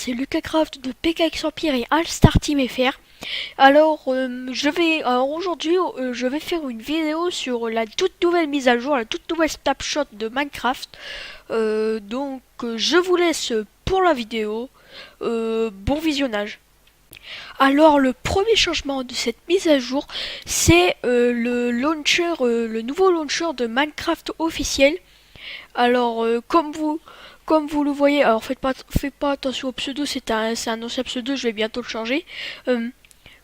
c'est LucaCraft de PKX Empire et All-Star Team FR. Alors, aujourd'hui, je vais faire une vidéo sur la toute nouvelle mise à jour, la toute nouvelle snapshot de Minecraft. Je vous laisse pour la vidéo. Bon visionnage. Alors, le premier changement de cette mise à jour, c'est le nouveau launcher de Minecraft officiel. Alors, comme vous le voyez, alors faites pas attention au pseudo, c'est un ancien pseudo, je vais bientôt le changer.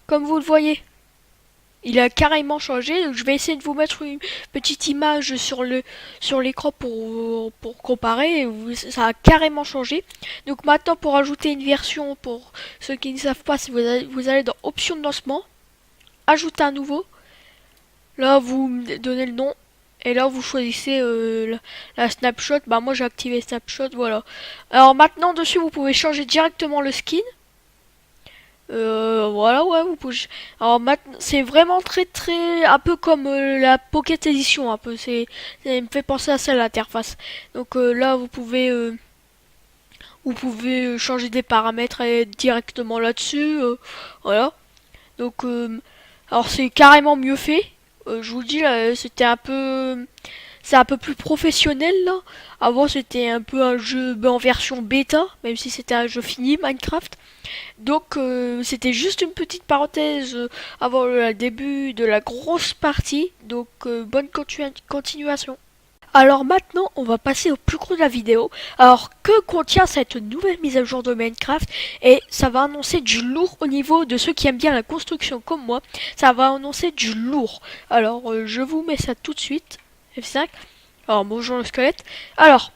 Comme vous le voyez, il a carrément changé. Donc je vais essayer de vous mettre une petite image sur l'écran pour comparer. Ça a carrément changé. Donc maintenant, pour ajouter une version, pour ceux qui ne savent pas, si vous allez dans Options de lancement, ajouter un nouveau. Là, vous donnez le nom. Et là, vous choisissez la snapshot. Bah, moi, j'ai activé snapshot, voilà. Alors maintenant, dessus, vous pouvez changer directement le skin. Voilà, ouais, vous pouvez. Alors maintenant, c'est vraiment très, un peu comme la Pocket Edition, un peu. Ça me fait penser à ça, l'interface. Donc là, vous pouvez changer des paramètres directement là-dessus. Voilà. Donc, alors c'est carrément mieux fait. Je vous le dis là, c'est un peu plus professionnel là. Avant c'était un peu un jeu en version bêta, même si c'était un jeu fini Minecraft. Donc c'était juste une petite parenthèse avant le début de la grosse partie. Donc bonne continuation. Alors maintenant, on va passer au plus gros de la vidéo. Alors, que contient cette nouvelle mise à jour de Minecraft? Et ça va annoncer du lourd au niveau de ceux qui aiment bien la construction comme moi. Ça va annoncer du lourd. Alors, je vous mets ça tout de suite. F5. Alors, bonjour le squelette. Alors,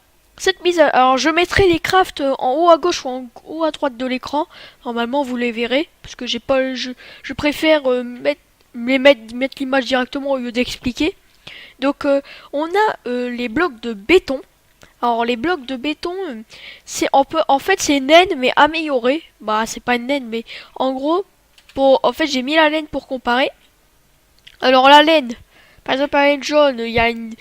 alors je mettrai les crafts en haut à gauche ou en haut à droite de l'écran. Normalement, vous les verrez. Parce que j'ai pas... Je préfère mettre l'image directement au lieu d'expliquer. Donc on a les blocs de béton. Alors les blocs de béton, en fait c'est une laine mais améliorée. Bah c'est pas une laine mais en gros en fait j'ai mis la laine pour comparer. Alors la laine, par exemple la laine jaune,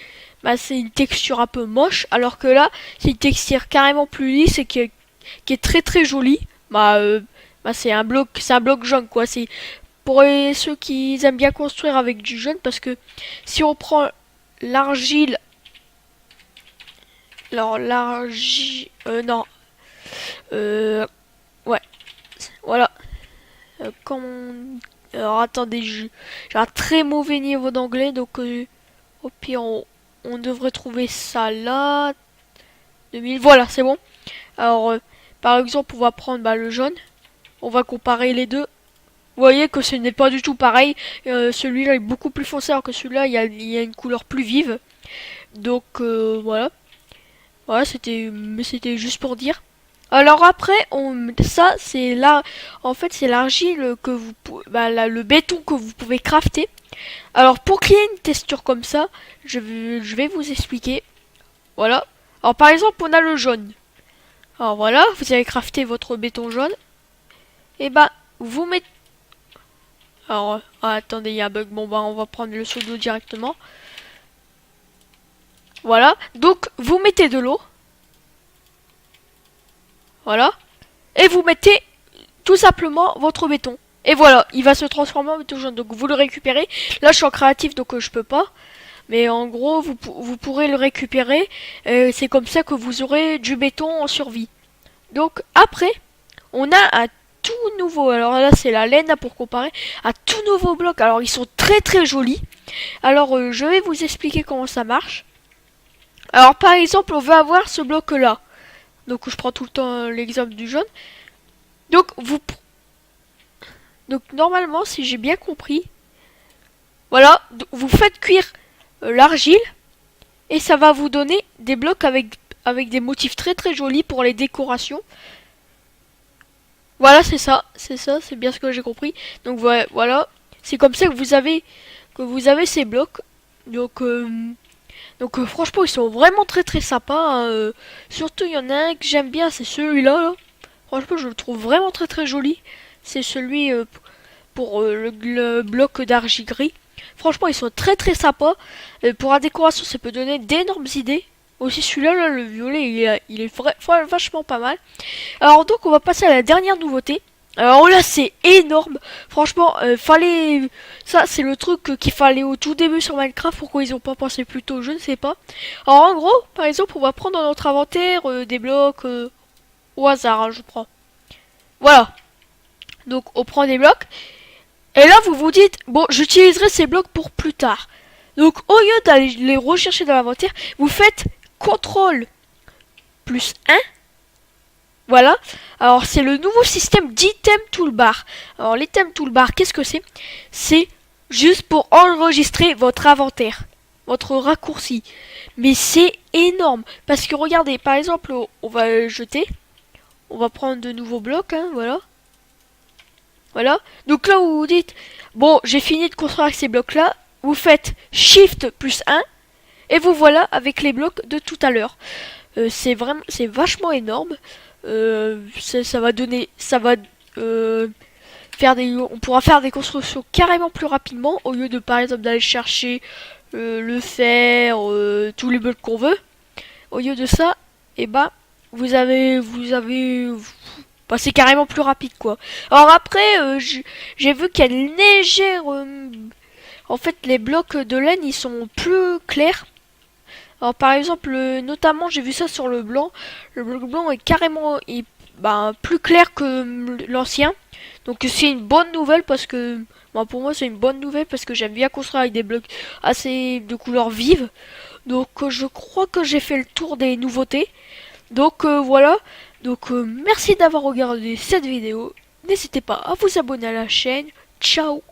c'est une texture un peu moche, alors que là c'est une texture carrément plus lisse et qui est très jolie. C'est un bloc jaune quoi. C'est pour ceux qui aiment bien construire avec du jaune, parce que si on prend l'argile, alors l'argile, non, ouais, voilà. Alors attendez, j'ai un très mauvais niveau d'anglais, donc au pire on devrait trouver ça là. 2000, voilà, c'est bon. Alors par exemple, on va prendre le jaune, on va comparer les deux. Vous voyez que ce n'est pas du tout pareil. Celui-là est beaucoup plus foncé alors que celui-là, il y a une couleur plus vive. Donc voilà. Voilà, c'était juste pour dire. Alors après, ça c'est là, en fait c'est l'argile que le béton que vous pouvez crafter. Alors pour qu'il y ait une texture comme ça, je vais vous expliquer. Voilà. Alors par exemple, on a le jaune. Alors voilà, vous avez crafté votre béton jaune. Et vous mettez... Alors, attendez, il y a un bug. Bon, on va prendre le seau d'eau directement. Voilà. Donc, vous mettez de l'eau. Voilà. Et vous mettez tout simplement votre béton. Et voilà, il va se transformer en béton jaune. Donc, vous le récupérez. Là, je suis en créatif, donc je peux pas. Mais en gros, vous pourrez le récupérer. C'est comme ça que vous aurez du béton en survie. Donc, après, on a un tout nouveau, alors là c'est la laine pour comparer, un tout nouveau bloc. Alors ils sont très jolis. Alors je vais vous expliquer comment ça marche. Alors par exemple, on veut avoir ce bloc là. Donc je prends tout le temps l'exemple du jaune. Donc normalement, si j'ai bien compris, voilà, vous faites cuire l'argile et ça va vous donner des blocs avec des motifs très jolis pour les décorations. Voilà, c'est bien ce que j'ai compris. Donc voilà, c'est comme ça que vous avez ces blocs. Donc franchement, ils sont vraiment très sympas. Hein. Surtout, il y en a un que j'aime bien, c'est celui-là. Là. Franchement, je le trouve vraiment très joli. C'est celui pour le bloc d'argile gris. Franchement, ils sont très sympas. Pour la décoration, ça peut donner d'énormes idées. Aussi celui-là, là, le violet, il est vachement pas mal. Alors donc on va passer à la dernière nouveauté. Alors là c'est énorme. Franchement, fallait... Ça c'est le truc qu'il fallait au tout début sur Minecraft. Pourquoi ils ont pas pensé plus tôt, je ne sais pas. Alors en gros, par exemple, on va prendre dans notre inventaire des blocs au hasard, hein, je prends. Voilà. Donc on prend des blocs. Et là vous vous dites, bon j'utiliserai ces blocs pour plus tard. Donc au lieu d'aller les rechercher dans l'inventaire, vous faites CTRL plus 1. Voilà. Alors c'est le nouveau système d'item toolbar. Alors l'item toolbar, qu'est-ce que c'est? C'est juste pour enregistrer votre inventaire, votre raccourci. Mais c'est énorme. Parce que regardez, par exemple, on va jeter. On va prendre de nouveaux blocs, hein, voilà. Voilà. Donc là où vous dites, bon, j'ai fini de construire avec ces blocs-là, vous faites Shift plus 1 et vous voilà avec les blocs de tout à l'heure. C'est vachement énorme. Ça va donner, ça va on pourra faire des constructions carrément plus rapidement au lieu de par exemple d'aller chercher le fer, tous les blocs qu'on veut. Au lieu de ça, et bah bah, c'est carrément plus rapide quoi. Alors après, j'ai vu qu'il y a une légère, en fait les blocs de laine ils sont plus clairs. Alors par exemple, notamment j'ai vu ça sur le blanc. Le bloc blanc est carrément plus clair que l'ancien. Donc c'est une bonne nouvelle parce que pour moi c'est une bonne nouvelle parce que j'aime bien construire avec des blocs assez de couleurs vives. Donc je crois que j'ai fait le tour des nouveautés. Donc voilà. Donc merci d'avoir regardé cette vidéo. N'hésitez pas à vous abonner à la chaîne. Ciao.